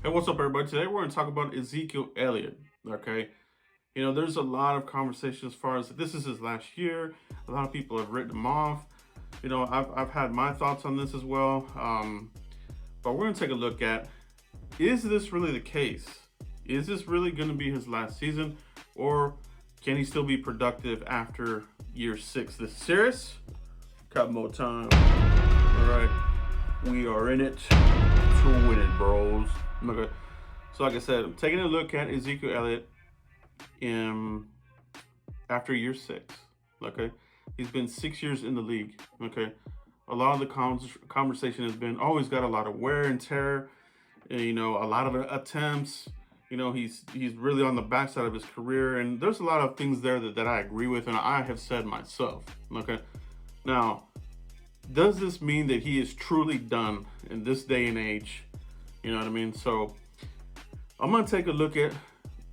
Hey, what's up, everybody? Today we're going to talk about Ezekiel Elliott. Okay, there's a lot of conversation as far as this is his last year. A lot of people have written him off. I've had my thoughts on this as well. But we're going to take a look at, is this really the case? Is this really going to be his last season, or can he still be productive after year 6? This is serious. Cut more time. All right, we are in it to win it, bros. Okay. So like I said, I'm taking a look at Ezekiel Elliott in after year 6. Okay. He's been 6 years in the league. Okay. A lot of the conversation has been, oh, he's got a lot of wear and tear, and, a lot of attempts. He's really on the backside of his career, and there's a lot of things there that I agree with, and I have said myself. Okay. Now, does this mean that he is truly done in this day and age? You know what I mean? So I'm going to take a look at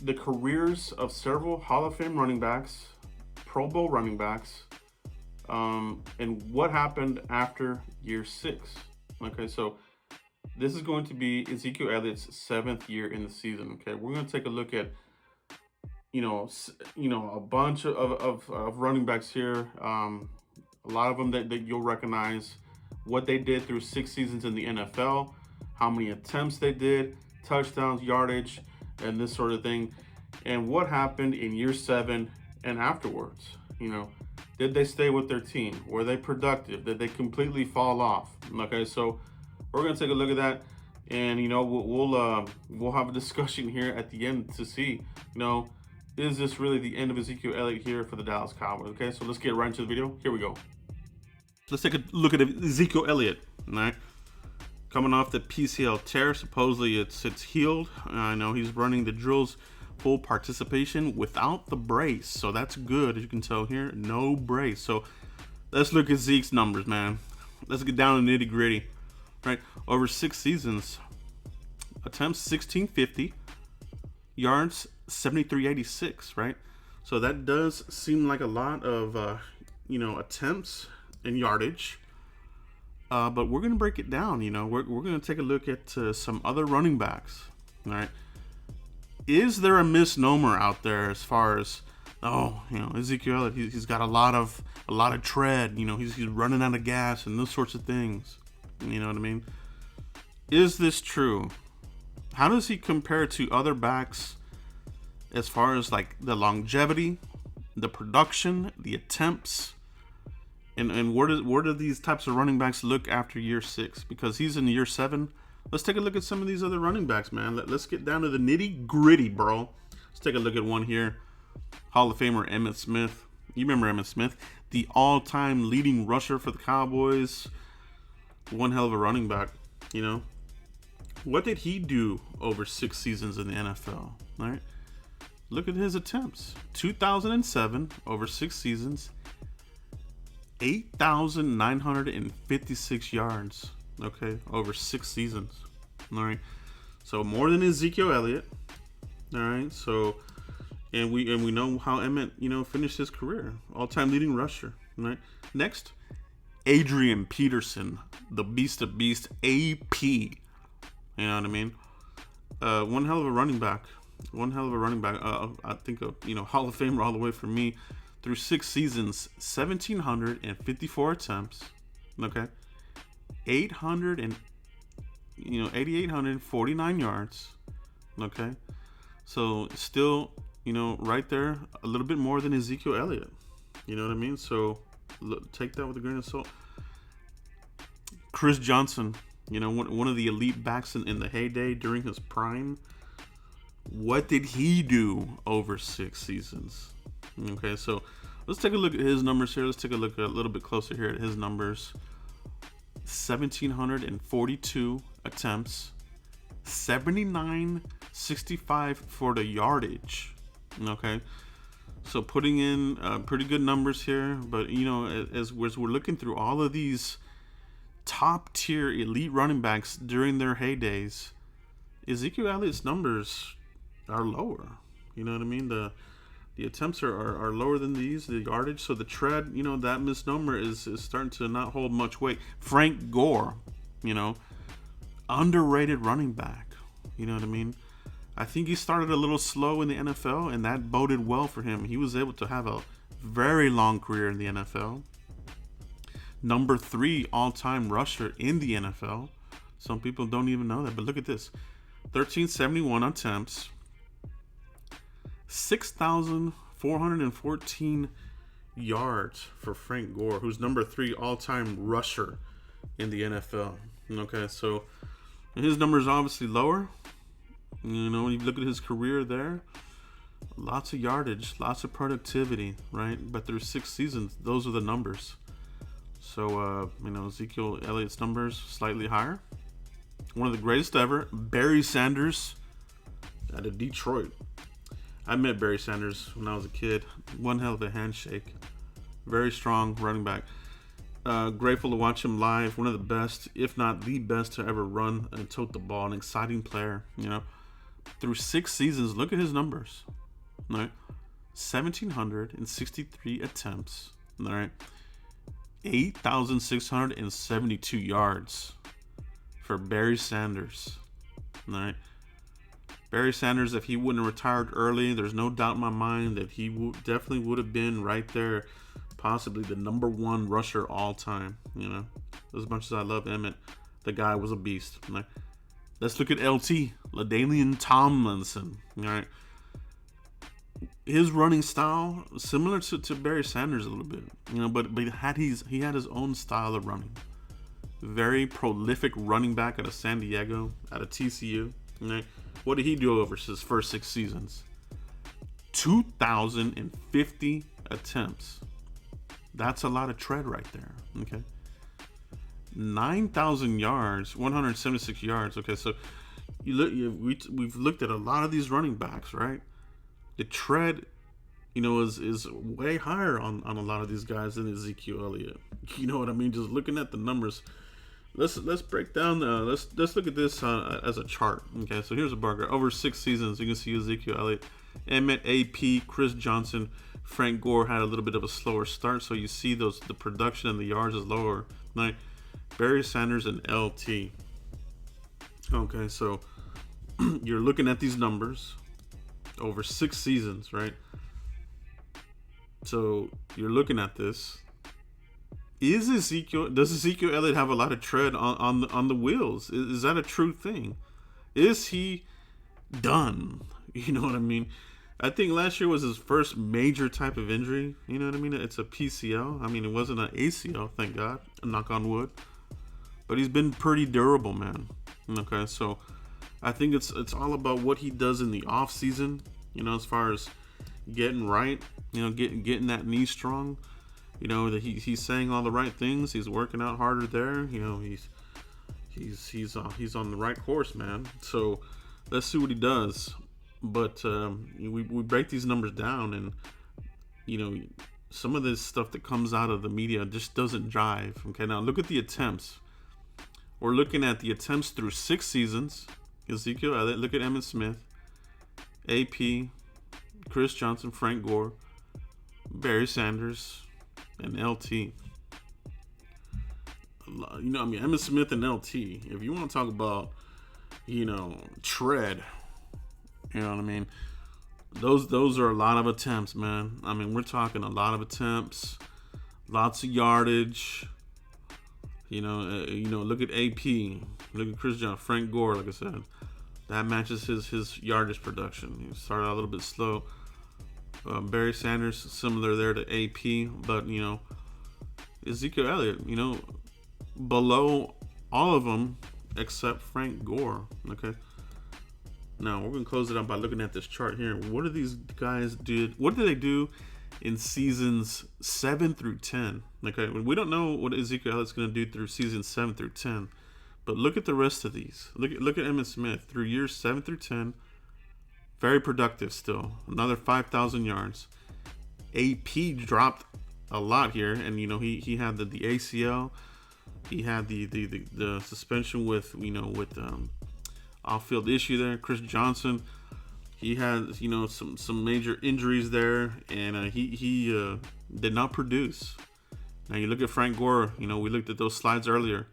the careers of several Hall of Fame running backs, Pro Bowl running backs, and what happened after year 6. Okay, so this is going to be Ezekiel Elliott's 7th year in the season. Okay, we're going to take a look at, a bunch of running backs here. A lot of them that you'll recognize, what they did through 6 seasons in the NFL, how many attempts they did, touchdowns, yardage, and this sort of thing, and what happened in year 7 and afterwards. Did they stay with their team? Were they productive? Did they completely fall off? Okay, so we're gonna take a look at that, and we'll have a discussion here at the end to see, is this really the end of Ezekiel Elliott here for the Dallas Cowboys? Okay, so let's get right into the video. Here we go. Let's take a look at Ezekiel Elliott. All right. Coming off the PCL tear, supposedly it's healed. I know he's running the drills full participation without the brace, so that's good. As you can tell here, no brace. So let's look at Zeke's numbers, man. Let's get down to nitty gritty. Right, over 6 seasons, attempts 1650, yards 7386. Right, so that does seem like a lot of attempts and yardage. But we're going to break it down. We're going to take a look at some other running backs. All right. Is there a misnomer out there as far as, Ezekiel Elliott, he's got a lot of tread, he's running out of gas and those sorts of things. You know what I mean? Is this true? How does he compare to other backs as far as like the longevity, the production, the attempts? And where do these types of running backs look after year 6? Because he's in year 7. Let's take a look at some of these other running backs, man. Let's get down to the nitty gritty, bro. Let's take a look at one here. Hall of Famer Emmitt Smith. You remember Emmitt Smith, the all-time leading rusher for the Cowboys. One hell of a running back. What did he do over 6 seasons in the NFL? All right. Look at his attempts. 2007 over 6 seasons. 8,956 yards, okay, over 6 seasons. All right, so more than Ezekiel Elliott. All right, so and we know how Emmitt finished his career, all-time leading rusher. All right, next, Adrian Peterson, the beast of beast, AP. You know what I mean? One hell of a running back. I think Hall of Famer all the way for me. Through 6 seasons, 1,754 attempts, okay, 8,849 yards, okay, so still, right there, a little bit more than Ezekiel Elliott, you know what I mean? So take that with a grain of salt. Chris Johnson, one of the elite backs in the heyday during his prime. What did he do over 6 seasons? Okay, so let's take a look at his numbers here. Let's take a look a little bit closer here at his numbers. 1,742 attempts, 79.65 for the yardage. Okay, so putting in pretty good numbers here. But as we're looking through all of these top tier elite running backs during their heydays, Ezekiel Elliott's numbers are lower. You know what I mean? The attempts are lower than these, the yardage. So the tread, that misnomer is starting to not hold much weight. Frank Gore, underrated running back. You know what I mean? I think he started a little slow in the NFL, and that boded well for him. He was able to have a very long career in the NFL. Number 3 all-time rusher in the NFL. Some people don't even know that, but look at this. 1,371 attempts, 6,414 yards for Frank Gore, who's number 3 all-time rusher in the NFL. Okay, so his numbers are obviously lower. You know, when you look at his career there, lots of yardage, lots of productivity, right? But through 6 seasons, those are the numbers. So, Ezekiel Elliott's numbers slightly higher. One of the greatest ever, Barry Sanders out of Detroit. I met Barry Sanders when I was a kid. One hell of a handshake. Very strong running back. Grateful to watch him live. One of the best, if not the best, to ever run and tote the ball. An exciting player, Through 6 seasons, look at his numbers. All right. 1,763 attempts. All right. 8,672 yards for Barry Sanders. All right. Barry Sanders, if he wouldn't have retired early, there's no doubt in my mind that he definitely would have been right there, possibly the number 1 rusher all time. As much as I love Emmett, the guy was a beast. All right. Let's look at LT, LaDainian Tomlinson. All right. His running style similar to Barry Sanders a little bit, but he had his own style of running. Very prolific running back out of San Diego, out of TCU. Right? What did he do over his first 6 seasons? 2,050 attempts. That's a lot of tread right there. Okay. 9,000 yards, 176 yards. Okay, so we've looked at a lot of these running backs, right? The tread, is way higher on a lot of these guys than Ezekiel Elliott. You know what I mean? Just looking at the numbers. Let's break down. Let's look at this as a chart. Okay, so here's a bar graph. Over 6 seasons, you can see Ezekiel Elliott, Emmett, AP, Chris Johnson, Frank Gore had a little bit of a slower start. So you see the production and the yards is lower. Right? Barry Sanders and LT. Okay, so you're looking at these numbers over 6 seasons, right? So you're looking at this. Does Ezekiel Elliott have a lot of tread on the wheels? Is that a true thing? Is he done? You know what I mean? I think last year was his first major type of injury. You know what I mean? It's a PCL. I mean, it wasn't an ACL, thank God. Knock on wood. But he's been pretty durable, man. Okay, so I think it's all about what he does in the off season. As far as getting right. Getting that knee strong. That he's saying all the right things. He's working out harder there. He's on the right course, man. So let's see what he does. But we break these numbers down, and some of this stuff that comes out of the media just doesn't jive. Okay, now look at the attempts. We're looking at the attempts through 6 seasons. Ezekiel Elliott. Look at Emmitt Smith, AP, Chris Johnson, Frank Gore, Barry Sanders, and LT. Emmitt Smith and LT. If you want to talk about, tread, you know what I mean? Those are a lot of attempts, man. I mean, we're talking a lot of attempts, lots of yardage. Look at AP, look at Chris Johnson, Frank Gore. Like I said, that matches his yardage production. He started out a little bit slow. Barry Sanders, similar there to AP, but Ezekiel Elliott, below all of them except Frank Gore. Okay. Now we're gonna close it up by looking at this chart here. What do these guys do? What do they do in seasons 7 through 10? Okay, we don't know what Ezekiel Elliott's gonna do through seasons 7 through 10, but look at the rest of these. Look at Emmitt Smith through years 7 through 10. Very productive still. Another 5,000 yards. AP dropped a lot here, and he had the ACL. He had the suspension with off-field issue there. Chris Johnson, he had some major injuries there, and he did not produce. Now you look at Frank Gore. We looked at those slides earlier.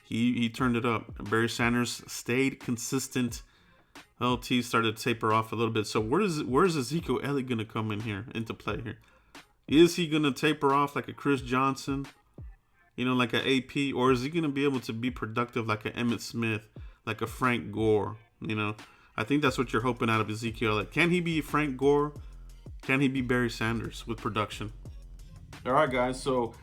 He turned it up. Barry Sanders stayed consistent LT started to taper off a little bit. So where's Ezekiel Elliott going to come in here into play here? Is he going to taper off like a Chris Johnson, like an AP, or is he going to be able to be productive like an Emmitt Smith, like a Frank Gore? I think that's what you're hoping out of Ezekiel Elliott. Can he be Frank Gore? Can he be Barry Sanders with production? All right, guys. So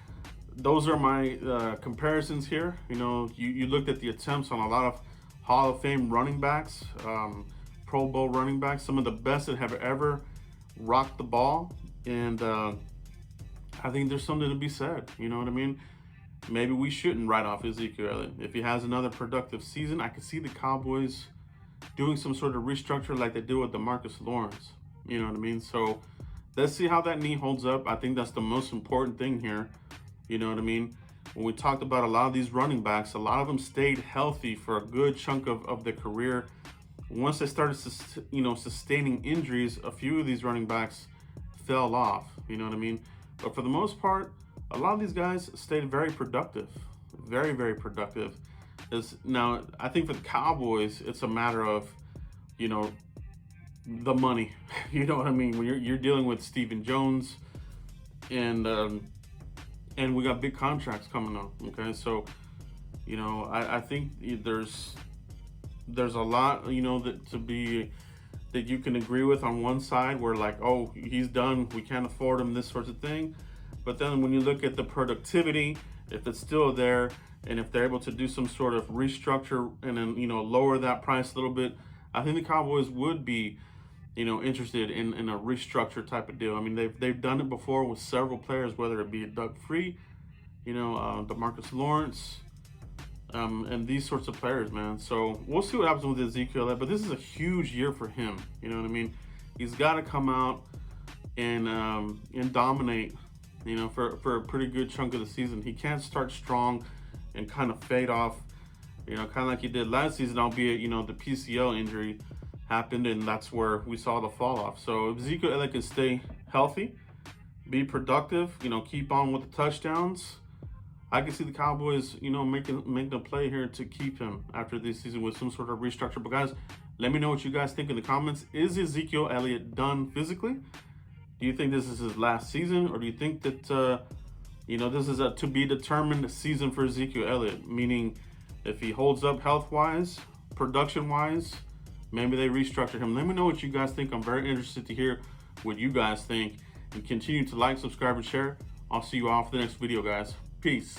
those are my comparisons here. You looked at the attempts on a lot of Hall of Fame running backs, Pro Bowl running backs, some of the best that have ever rocked the ball. And I think there's something to be said. You know what I mean? Maybe we shouldn't write off Ezekiel Elliott. If he has another productive season, I could see the Cowboys doing some sort of restructure like they do with DeMarcus Lawrence. You know what I mean? So let's see how that knee holds up. I think that's the most important thing here. You know what I mean? When we talked about a lot of these running backs, a lot of them stayed healthy for a good chunk of their career. Once they started, sustaining injuries, a few of these running backs fell off. You know what I mean? But for the most part, a lot of these guys stayed very productive. Very, very productive. Now, I think for the Cowboys, it's a matter of, the money. You know what I mean? When you're dealing with Stephen Jones and we got big contracts coming up. Okay, so I think there's a lot that you can agree with on one side, where like, oh, he's done, we can't afford him, this sort of thing. But then when you look at the productivity, if it's still there, and if they're able to do some sort of restructure and then lower that price a little bit, I think the Cowboys would be interested in a restructure type of deal. I mean, they've done it before with several players, whether it be Doug Free, DeMarcus Lawrence, and these sorts of players, man. So we'll see what happens with Ezekiel. But this is a huge year for him. You know what I mean? He's got to come out and dominate. For a pretty good chunk of the season. He can't start strong and kind of fade off. Kind of like he did last season, albeit the PCL injury happened, and that's where we saw the fall off. So if Ezekiel Elliott can stay healthy, be productive, keep on with the touchdowns, I can see the Cowboys, making a play here to keep him after this season with some sort of restructure. But guys, let me know what you guys think in the comments. Is Ezekiel Elliott done physically? Do you think this is his last season, or do you think that this is a to be determined season for Ezekiel Elliott? Meaning, if he holds up health-wise, production-wise, maybe they restructure him. Let me know what you guys think. I'm very interested to hear what you guys think. And continue to like, subscribe, and share. I'll see you all for the next video, guys. Peace.